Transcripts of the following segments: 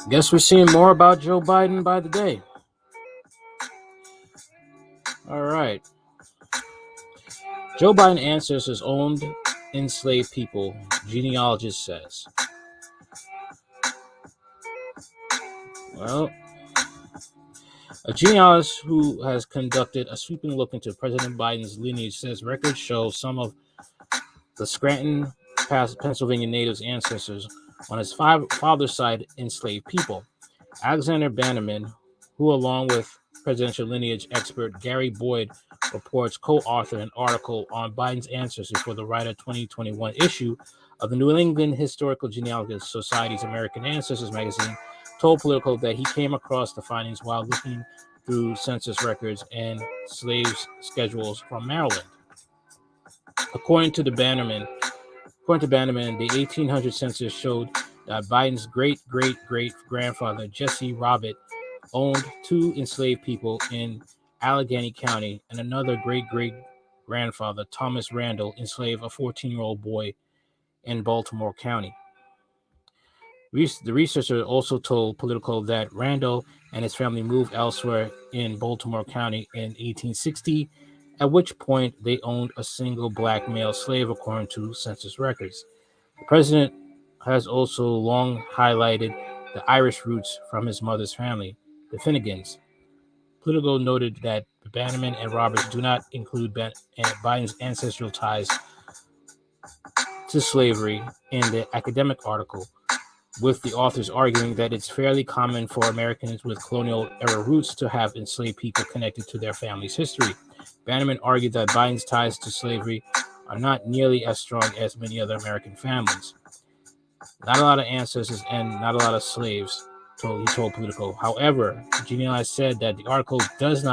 Guess we're seeing more about Joe Biden by the day. All right. Joe Biden's ancestors owned enslaved people, genealogist says. Well, a genealogist who has conducted a sweeping look into President Biden's lineage says records show some of the Scranton, Pennsylvania natives' ancestors on his father's side enslaved people. Alexander Bannerman, who along with presidential lineage expert Gary Boyd reports co-authored an article on Biden's ancestry for the Writer 2021 issue of the New England Historical Genealogical Society's American Ancestors magazine, told Politico that he came across the findings while looking through census records and slaves' schedules from Maryland. According to Bannerman, the 1800 census showed that Biden's great-great-great-grandfather, Jesse Robert, owned 2 enslaved people in Allegheny County, and another great-great-grandfather, Thomas Randall, enslaved a 14-year-old boy in Baltimore County. The researcher also told Politico that Randall and his family moved elsewhere in Baltimore County in 1860, at which point they owned a single black male slave according to census records. The president has also long highlighted the Irish roots from his mother's family, the Finnegans. Politico noted that Bannerman and Roberts do not include Biden's ancestral ties to slavery in the academic article, with the authors arguing that it's fairly common for Americans with colonial-era roots to have enslaved people connected to their family's history. Bannerman argued that Biden's ties to slavery are not nearly as strong as many other American families. Not a lot of ancestors and not a lot of slaves, he told Politico. However, genealogist said that the article does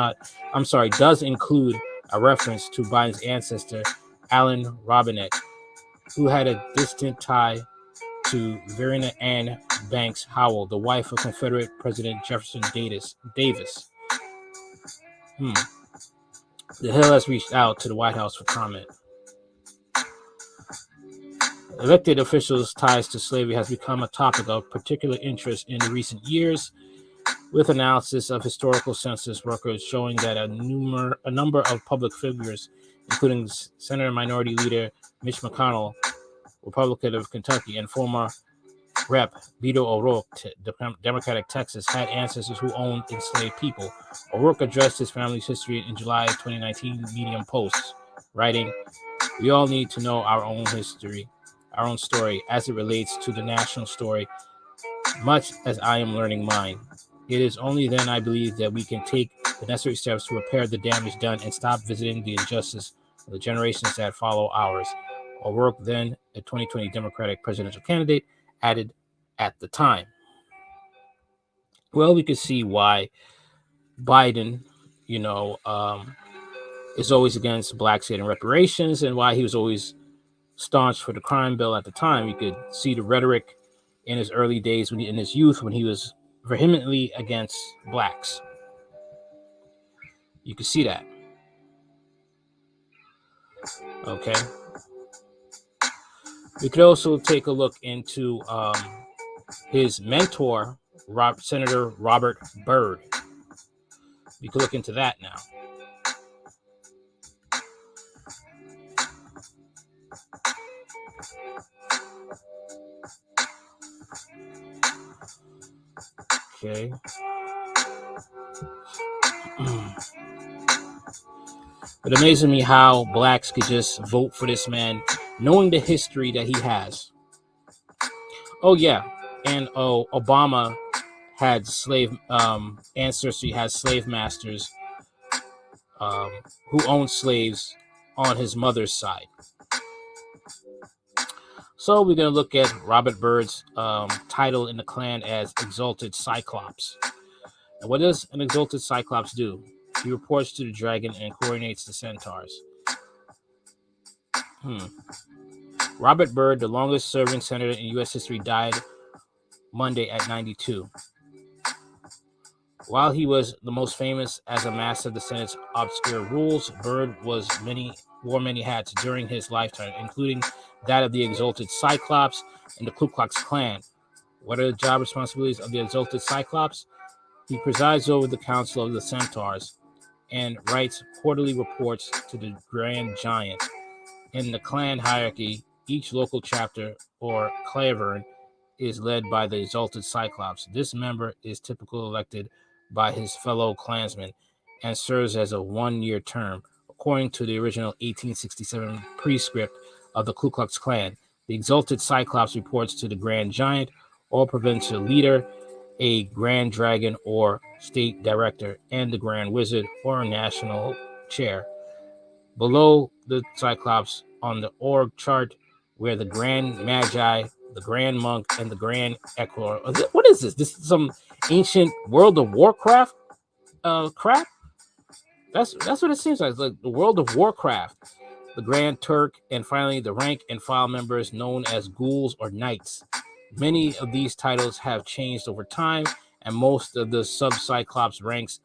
include a reference to Biden's ancestor, Allen Robinette, who had a distant tie to Verena Ann Banks Howell, the wife of Confederate President Jefferson Davis. The Hill has reached out to the White House for comment. Elected officials' ties to slavery has become a topic of particular interest in recent years, with analysis of historical census records showing that a number of public figures, including Senator Minority Leader Mitch McConnell, Republican of Kentucky, and former Rep. Beto O'Rourke, Democratic Texas, had ancestors who owned enslaved people. O'Rourke addressed his family's history in July 2019 Medium posts, writing, "We all need to know our own history, our own story, as it relates to the national story, much as I am learning mine. It is only then I believe that we can take the necessary steps to repair the damage done and stop visiting the injustice of the generations that follow ours." O'Rourke, then a 2020 Democratic presidential candidate, added at the time. Well, we could see why Biden, is always against black state and reparations, and why he was always staunch for the crime bill at the time. You could see the rhetoric in his early days, in his youth, when he was vehemently against blacks. You could see that. Okay. We could also take a look into his mentor, Senator Robert Byrd. We could look into that now. Okay. It amazes me how blacks could just vote for this man, knowing the history that he has. Oh, yeah. And Obama had slave ancestry, has slave masters who owned slaves on his mother's side. So we're going to look at Robert Byrd's title in the Klan as Exalted Cyclops. And what does an Exalted Cyclops do? He reports to the dragon and coordinates the centaurs. Robert Byrd, the longest serving senator in U.S. history, died Monday at 92. While he was the most famous as a master of the Senate's obscure rules, Byrd was many wore many hats during his lifetime, including that of the Exalted Cyclops and the Ku Klux Klan. What are the job responsibilities of the Exalted Cyclops? He presides over the Council of the Centaurs and writes quarterly reports to the Grand Giant. In the clan hierarchy, each local chapter or clavern is led by the Exalted Cyclops. This member is typically elected by his fellow clansmen and serves as a one-year term. According to the original 1867 prescript of the Ku Klux Klan, the Exalted Cyclops reports to the Grand Giant or provincial leader, a Grand Dragon or state director, and the Grand Wizard or national chair. Below the Cyclops on the org chart where the Grand Magi, the Grand Monk, and the Grand Equor. What is this? This is some ancient World of Warcraft crap? That's what it seems like. It's like the World of Warcraft. The Grand Turk, and finally the rank and file members known as ghouls or knights. Many of these titles have changed over time, and most of the sub-Cyclops ranks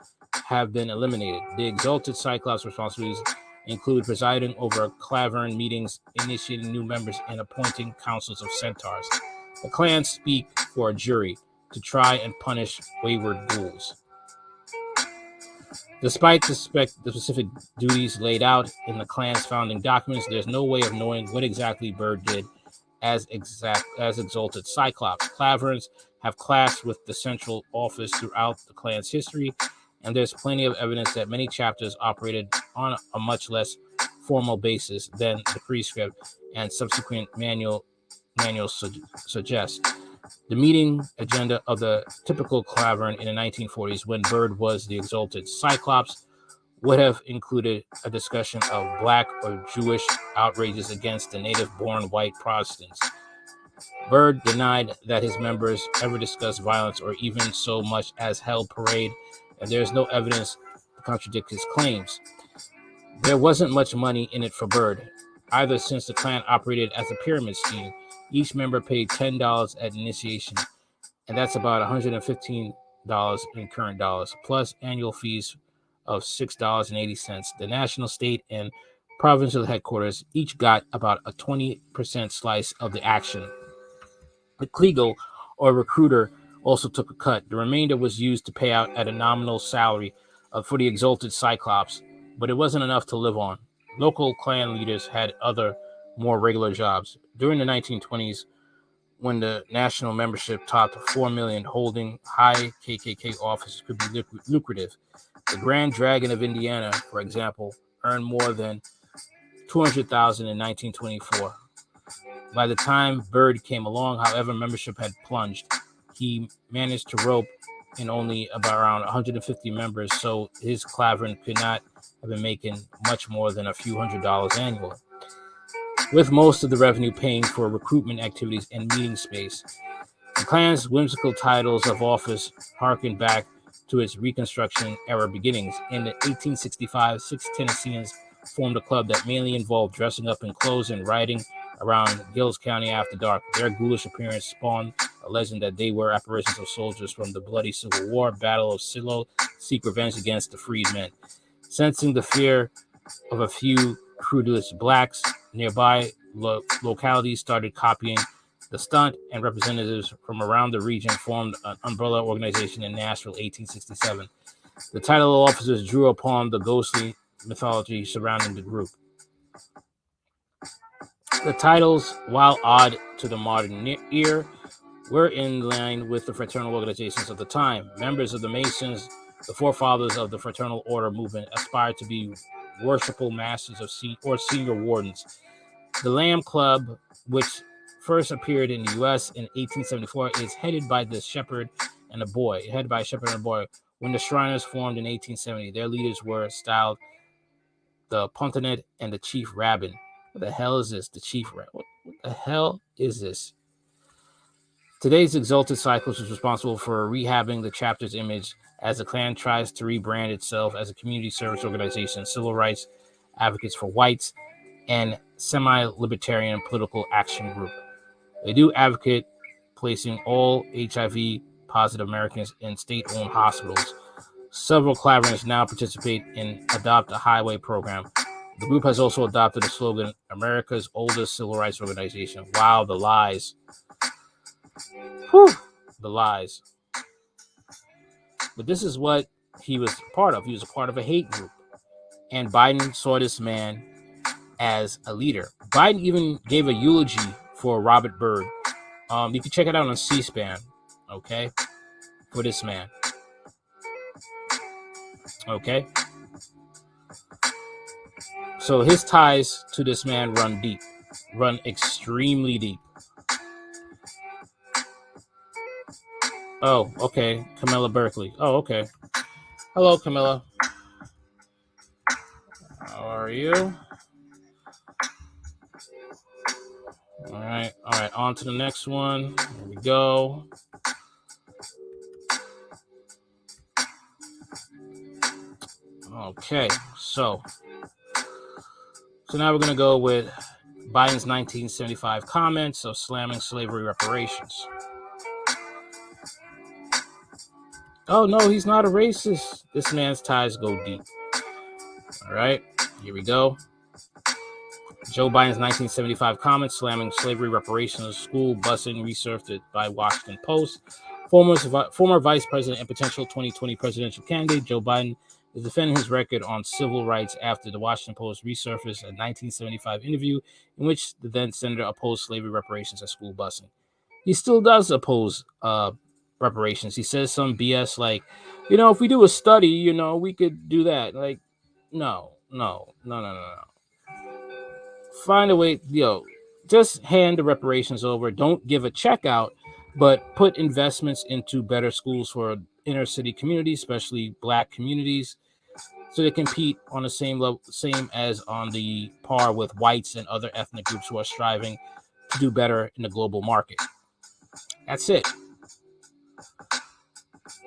have been eliminated. The Exalted Cyclops responsibilities include presiding over clavern meetings, initiating new members, and appointing councils of centaurs. The clans speak for a jury to try and punish wayward ghouls. Despite the specific duties laid out in the clan's founding documents, there's no way of knowing what exactly Byrd did as Exalted Cyclops. Claverns have clashed with the central office throughout the clan's history, and there's plenty of evidence that many chapters operated on a much less formal basis than the prescript and subsequent manuals suggest. The meeting agenda of the typical clavern in the 1940s, when Byrd was the Exalted Cyclops, would have included a discussion of Black or Jewish outrages against the native-born white Protestants. Byrd denied that his members ever discussed violence or even so much as held parade, and there is no evidence to contradict his claims. There wasn't much money in it for Byrd, either, since the clan operated as a pyramid scheme. Each member paid $10 at initiation, and that's about $115 in current dollars, plus annual fees of $6.80. The national, state, and provincial headquarters each got about a 20% slice of the action. The Kliegel, or recruiter, also took a cut. The remainder was used to pay out at a nominal salary for the Exalted Cyclops, but it wasn't enough to live on. Local clan leaders had other, more regular jobs. During the 1920s, when the national membership topped 4 million, holding high KKK offices could be lucrative. The Grand Dragon of Indiana, for example, earned more than $200,000 in 1924. By the time Byrd came along, however, membership had plunged. He managed to rope in only about around 150 members, so his clavern could not have been making much more than a few $100s annually, with most of the revenue paying for recruitment activities and meeting space. The clan's whimsical titles of office harken back to its Reconstruction era beginnings. In 1865, 6 Tennesseans formed a club that mainly involved dressing up in clothes and riding around Gills County after dark. Their ghoulish appearance spawned a legend that they were apparitions of soldiers from the bloody Civil War. Battle of Shiloh seek revenge against the freedmen. Sensing the fear of a few credulous blacks, nearby localities started copying the stunt, and representatives from around the region formed an umbrella organization in Nashville, 1867. The title of officers drew upon the ghostly mythology surrounding the group. The titles, while odd to the modern ear, were in line with the fraternal organizations of the time. Members of the Masons, the forefathers of the fraternal order movement, aspired to be worshipful masters of senior wardens. The Lamb Club, which first appeared in the U.S. in 1874, is headed by a shepherd and a boy. When the Shriners formed in 1870, their leaders were styled the Pontinet and the Chief Rabbin. What the hell is this? The Chief Rabbin. What the hell is this? Today's Exalted Cyclops is responsible for rehabbing the chapter's image as the clan tries to rebrand itself as a community service organization, civil rights advocates for whites, and semi-libertarian political action group. They do advocate placing all HIV-positive Americans in state-owned hospitals. Several claverns now participate in Adopt a Highway program, The group has also adopted the slogan, America's oldest civil rights organization. Wow, the lies. Whew, the lies. But this is what he was part of. He was a part of a hate group. And Biden saw this man as a leader. Biden even gave a eulogy for Robert Byrd. You can check it out on C-SPAN, okay, for this man. Okay? So his ties to this man run deep, run extremely deep. Oh, okay. Camilla Berkeley. Oh, okay. Hello, Camilla. How are you? All right. On to the next one. Here we go. Okay. So now we're going to go with Biden's 1975 comments of slamming slavery reparations. Oh, no, he's not a racist. This man's ties go deep. All right. Here we go. Joe Biden's 1975 comments slamming slavery reparations, school busing, resurfaced by Washington Post. Former Vice President and potential 2020 presidential candidate Joe Biden is defending his record on civil rights after the Washington Post resurfaced a 1975 interview in which the then senator opposed slavery reparations and school busing. He still does oppose reparations. He says some BS like, if we do a study, we could do that. Like, no. Find a way, just hand the reparations over. Don't give a check out, but put investments into better schools for inner city communities, especially Black communities, so they compete on the same level, same as on the par with whites and other ethnic groups who are striving to do better in the global market. That's it.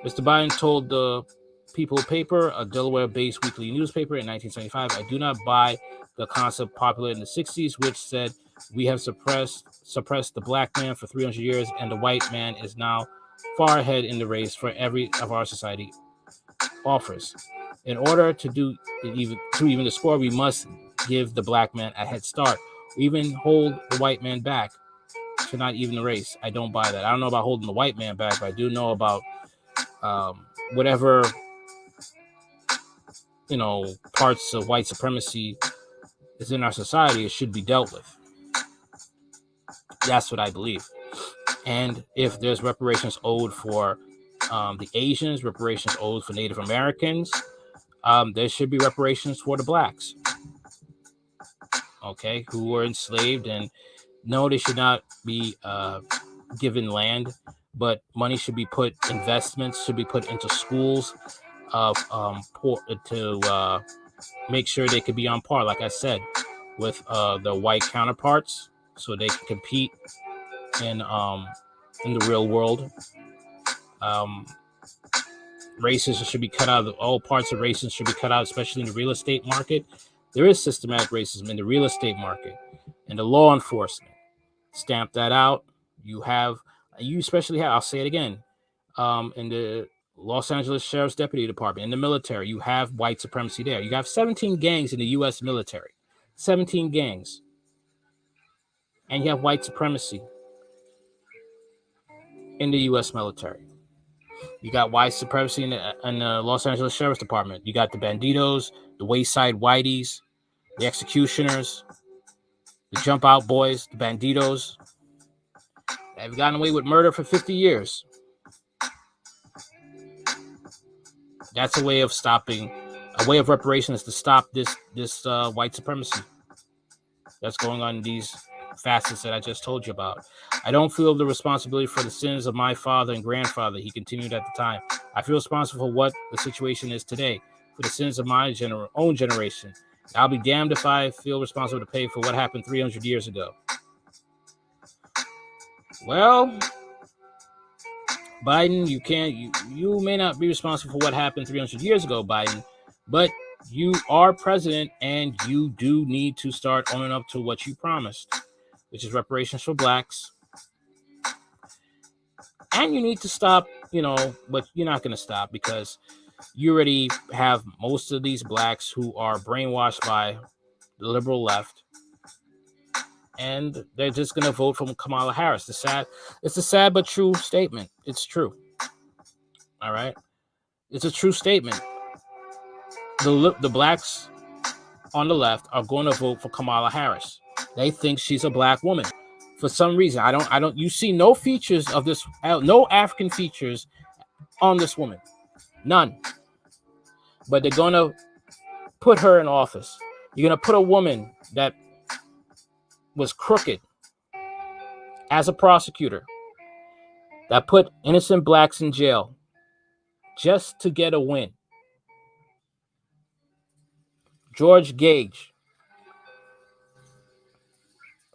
Mr. Biden told the People paper, a Delaware-based weekly newspaper in 1975, I do not buy the concept popular in the 60s, which said we have suppressed the Black man for 300 years, and the white man is now far ahead in the race for every of our society offers. In order to even the score, we must give the Black man a head start. We even hold the white man back to not even the race. I don't buy that. I don't know about holding the white man back, but I do know about whatever parts of white supremacy is in our society, it should be dealt with. That's what I believe. And if there's reparations owed for the Asians, reparations owed for Native Americans, there should be reparations for the Blacks, okay, who were enslaved. And no, they should not be given land, but money should be investments should be put into schools to make sure they could be on par, like I said, with the white counterparts, so they can compete in the real world. Racism should be cut out. All parts of racism should be cut out, especially in the real estate market. There is systematic racism in the real estate market and the law enforcement. Stamp that out. You especially have, I'll say it again, in the Los Angeles Sheriff's Deputy Department, in the military, you have white supremacy there. You have 17 gangs in the U.S. military, 17 gangs, and you have white supremacy in the U.S. military. You got white supremacy in the Los Angeles Sheriff's Department. You got the banditos, the Wayside Whiteys, the executioners, the jump out boys, the banditos. They've gotten away with murder for 50 years. That's a way of reparations to stop this white supremacy that's going on in these facets that I just told you about. I don't feel the responsibility for the sins of my father and grandfather, he continued at the time. I feel responsible for what the situation is today, for the sins of my own generation. I'll be damned if I feel responsible to pay for what happened 300 years ago. Well, Biden, you may not be responsible for what happened 300 years ago, Biden, but you are president and you do need to start owning up to what you promised, which is reparations for Blacks. And you need to stop, but you're not going to stop because you already have most of these Blacks who are brainwashed by the liberal left, and they're just going to vote for Kamala Harris. It's a sad but true statement. It's true. All right? It's a true statement. The blacks on the left are going to vote for Kamala Harris. They think she's a black woman. For some reason, I don't. You see no features of this, no African features on this woman, none. But they're going to put her in office. You're going to put a woman that was crooked as a prosecutor, that put innocent blacks in jail just to get a win. George Gage,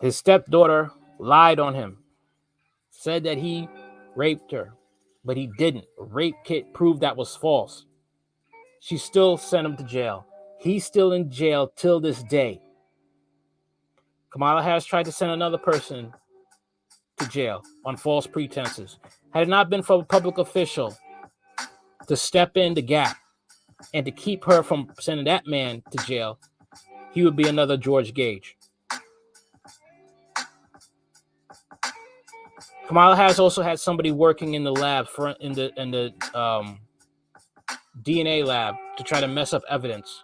his stepdaughter lied on him, said that he raped her, but he didn't. A rape kit proved that was false. She still sent him to jail. He's still in jail till this day. Kamala Harris tried to send another person to jail on false pretenses. Had it not been for a public official to step in the gap and to keep her from sending that man to jail, he would be another George Gage. Kamala Harris also had somebody working in the lab in the DNA lab to try to mess up evidence,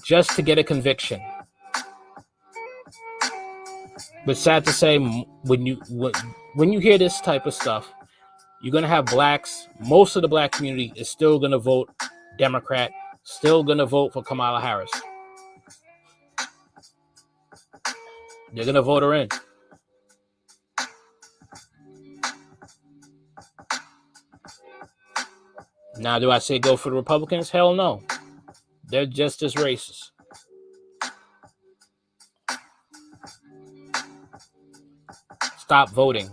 just to get a conviction. But sad to say, when you hear this type of stuff, you're going to have blacks. Most of the black community is still going to vote Democrat, still going to vote for Kamala Harris. They're going to vote her in. Now, do I say go for the Republicans? Hell no. They're just as racist. Stop voting.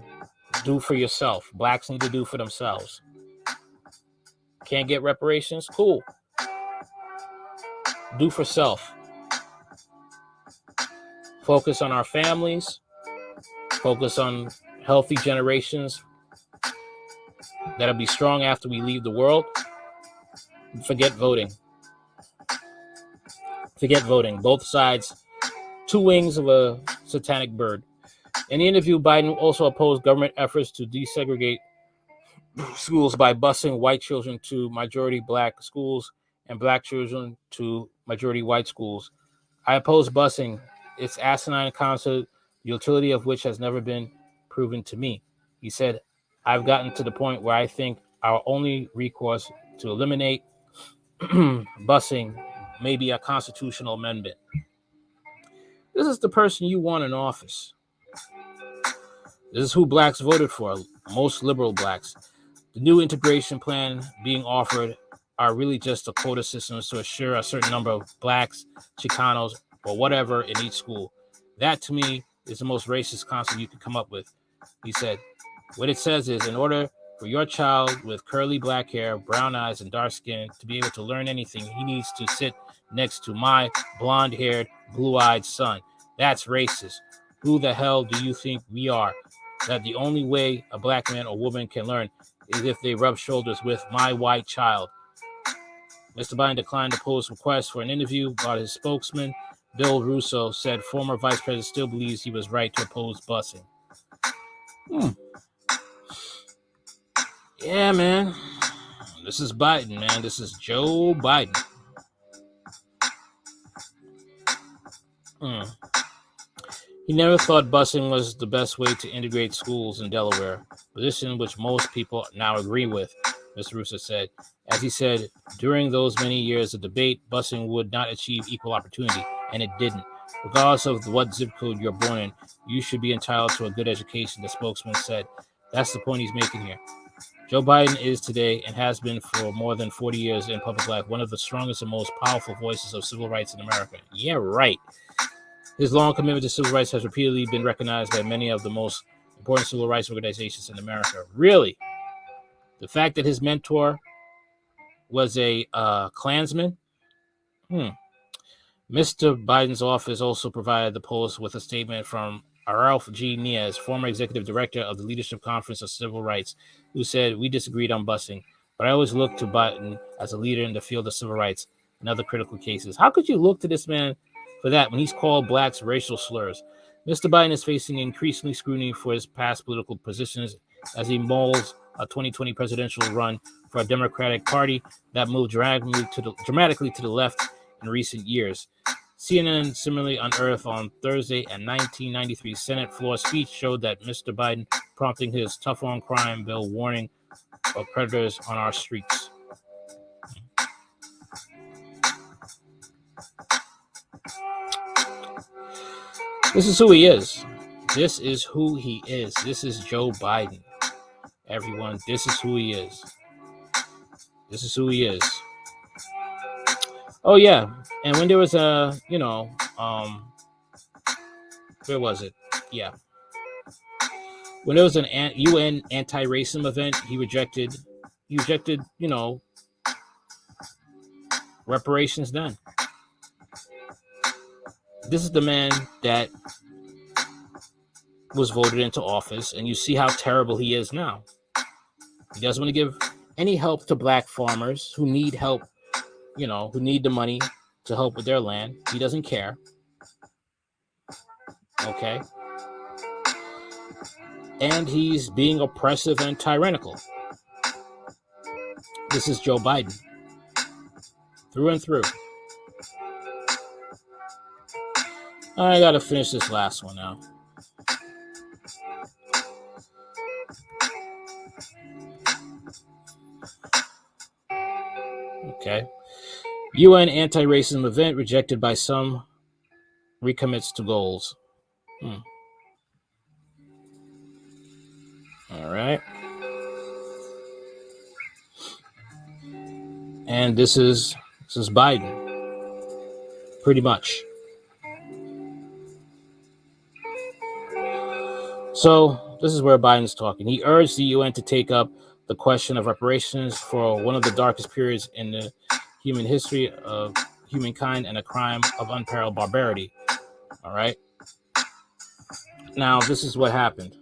Do for yourself. Blacks need to do for themselves. Can't get reparations? Cool. Do for self. Focus on our families. Focus on healthy generations that'll be strong after we leave the world. Forget voting. Forget voting. Both sides, two wings of a satanic bird. In the interview, Biden also opposed government efforts to desegregate schools by busing white children to majority black schools and black children to majority white schools. I oppose busing. It's asinine concept, the utility of which has never been proven to me. He said, I've gotten to the point where I think our only recourse to eliminate busing may be a constitutional amendment. This is the person you want in office. This is who blacks voted for, most liberal blacks. The new integration plan being offered are really just a quota systems to assure a certain number of blacks, Chicanos, or whatever in each school. That, to me, is the most racist concept you could come up with. He said, what it says is, in order for your child with curly black hair, brown eyes, and dark skin to be able to learn anything, he needs to sit next to my blonde-haired, blue-eyed son. That's racist. Who the hell do you think we are? That the only way a black man or woman can learn is if they rub shoulders with my white child. Mr. Biden declined to post requests for an interview, but his spokesman, Bill Russo, said former vice president still believes he was right to oppose busing. Yeah, man. This is Biden, man. This is Joe Biden. He never thought busing was the best way to integrate schools in Delaware, a position which most people now agree with, Mr. Russo said. As he said, during those many years of debate, busing would not achieve equal opportunity, and it didn't. Regardless of what zip code you're born in, you should be entitled to a good education, the spokesman said. That's the point he's making here. Joe Biden is today, and has been for more than 40 years in public life, one of the strongest and most powerful voices of civil rights in America. Yeah, right. His long commitment to civil rights has repeatedly been recognized by many of the most important civil rights organizations in America. Really? The fact that his mentor was a Klansman? Mr. Biden's office also provided the Post with a statement from Ralph G. Niaz, former executive director of the Leadership Conference of Civil Rights, who said, we disagreed on busing, but I always looked to Biden as a leader in the field of civil rights. in other critical cases. How could you look to this man for that when he's called blacks racial slurs? Mr. Biden is facing increasingly scrutiny for his past political positions as he mulls a 2020 presidential run for a Democratic Party that moved dramatically to the left in recent years. CNN similarly unearthed on Thursday a 1993 Senate floor speech showed that Mr. Biden prompting his tough on crime bill warning of predators on our streets. This is who he is. This is who he is. This is Joe Biden. Everyone, this is who he is. This is who he is. Oh, yeah. And when there was a, where was it? Yeah. When there was an UN anti-racism event, he rejected, reparations then. This is the man that was voted into office, and you see how terrible he is now. He doesn't want to give any help to black farmers who need help, who need the money to help with their land. He doesn't care. Okay? And he's being oppressive and tyrannical. This is Joe Biden. Through and through. I gotta finish this last one now. Okay. UN anti-racism event rejected by some, recommits to goals. All right. And this is Biden. Pretty much. So this is where Biden's talking. He urged the UN to take up the question of reparations for one of the darkest periods in the human history of humankind and a crime of unparalleled barbarity. All right. Now, this is what happened.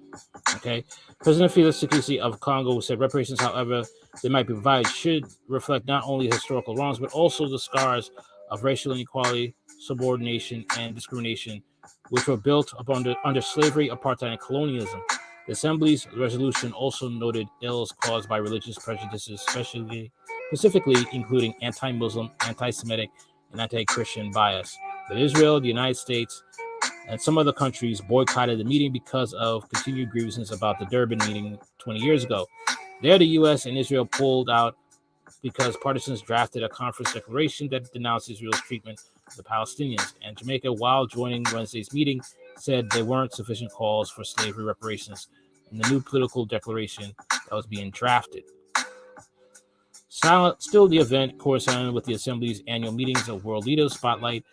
Okay. President Felix Tshisekedi of Congo said reparations, however they might be provided, should reflect not only historical wrongs, but also the scars of racial inequality, subordination, and discrimination, which were built under slavery, apartheid, and colonialism. The Assembly's resolution also noted ills caused by religious prejudices, specifically including anti-Muslim, anti-Semitic, and anti-Christian bias. But Israel, the United States, and some other countries boycotted the meeting because of continued grievances about the Durban meeting 20 years ago. There, the U.S. and Israel pulled out because partisans drafted a conference declaration that denounced Israel's treatment of the Palestinians. And Jamaica, while joining Wednesday's meeting, said there weren't sufficient calls for slavery reparations in the new political declaration that was being drafted. Still, the event corresponded with the Assembly's annual meetings of world leaders spotlight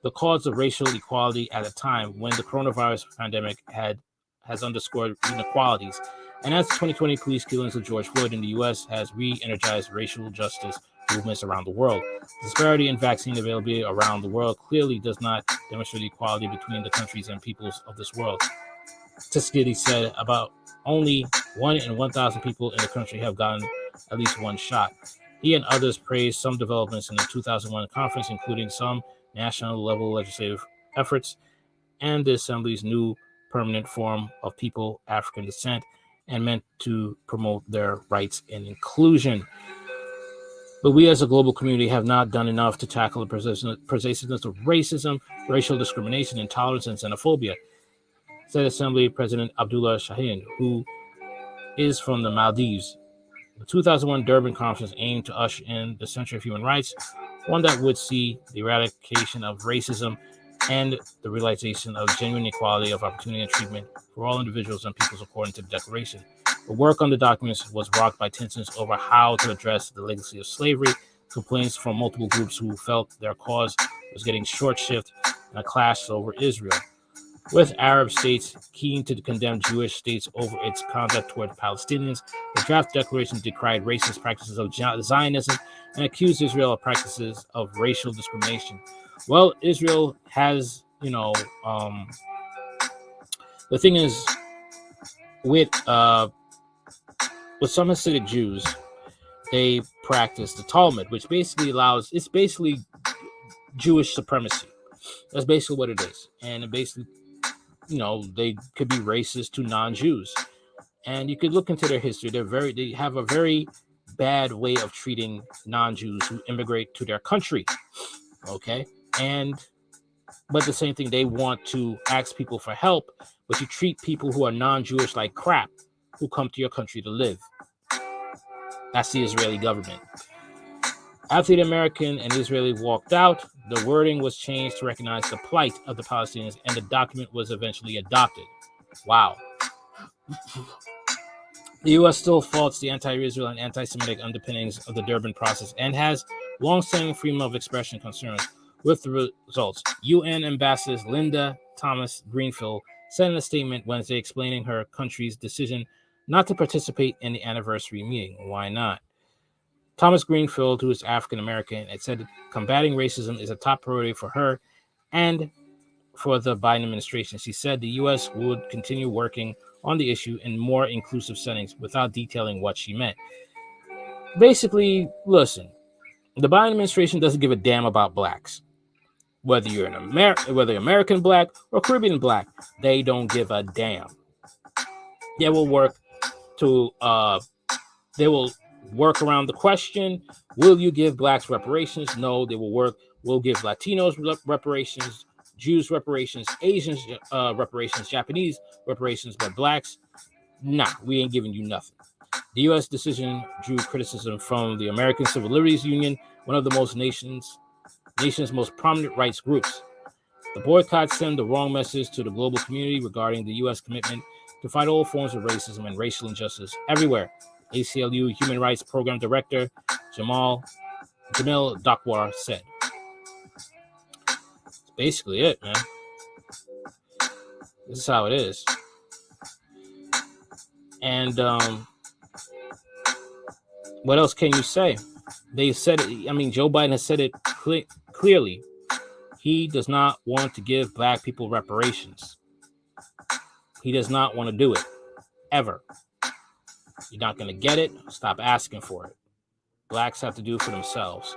the cause of racial equality at a time when the coronavirus pandemic has underscored inequalities. And as the 2020 police killings of George Floyd in the U.S. has re-energized racial justice movements around the world. Disparity in vaccine availability around the world clearly does not demonstrate equality between the countries and peoples of this world. Tshisekedi said about only 1 in 1,000 people in the country have gotten at least one shot. He and others praised some developments in the 2001 conference, including some national-level legislative efforts and the Assembly's new permanent forum of people African descent, and meant to promote their rights and inclusion. But we as a global community have not done enough to tackle the pervasiveness of racism, racial discrimination, intolerance, and xenophobia, said Assembly President Abdullah Shaheen, who is from the Maldives. The 2001 Durban Conference aimed to usher in the Century of Human Rights, one that would see the eradication of racism and the realization of genuine equality of opportunity and treatment for all individuals and peoples according to the Declaration. The work on the documents was rocked by tensions over how to address the legacy of slavery, complaints from multiple groups who felt their cause was getting short-shifted, and a clash over Israel. With Arab states keen to condemn Jewish states over its conduct toward Palestinians, the draft declaration decried racist practices of Zionism and accused Israel of practices of racial discrimination. Well, Israel has, the thing is, with some Hasidic Jews, they practice the Talmud, which basically it's basically Jewish supremacy. That's basically what it is. And it basically, they could be racist to non-Jews. And you could look into their history. They have a very bad way of treating non-Jews who immigrate to their country. Okay? But the same thing, they want to ask people for help, but you treat people who are non-Jewish like crap, who come to your country to live. That's the Israeli government. After the American and Israeli walked out, the wording was changed to recognize the plight of the Palestinians, and the document was eventually adopted. Wow. The U.S. still faults the anti-Israel and anti-Semitic underpinnings of the Durban process and has long-standing freedom of expression concerns. With the results, UN Ambassador Linda Thomas Greenfield said in a statement Wednesday explaining her country's decision not to participate in the anniversary meeting. Why not? Thomas Greenfield, who is African American, had said combating racism is a top priority for her and for the Biden administration. She said the U.S. would continue working on the issue in more inclusive settings without detailing what she meant. Basically, listen, the Biden administration doesn't give a damn about blacks. Whether you're whether American black or Caribbean black, they don't give a damn. They will work around the question, will you give blacks reparations? No, they will give Latinos reparations, Jews reparations, Asians reparations, Japanese reparations, but blacks, nah, we ain't giving you nothing. The U.S. decision drew criticism from the American Civil Liberties Union, one of the nation's most prominent rights groups. The boycott sent the wrong message to the global community regarding the U.S. commitment to fight all forms of racism and racial injustice everywhere. ACLU Human Rights Program Director Jamil Dakwar said. That's basically it, man. This is how it is. And what else can you say? They said it. I mean, Joe Biden has said it clearly. He does not want to give black people reparations. He does not want to do it. Ever. You're not going to get it. Stop asking for it. Blacks have to do it for themselves.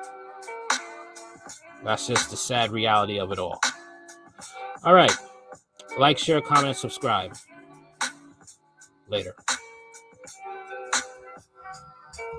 That's just the sad reality of it all. All right. Like, share, comment, subscribe. Later.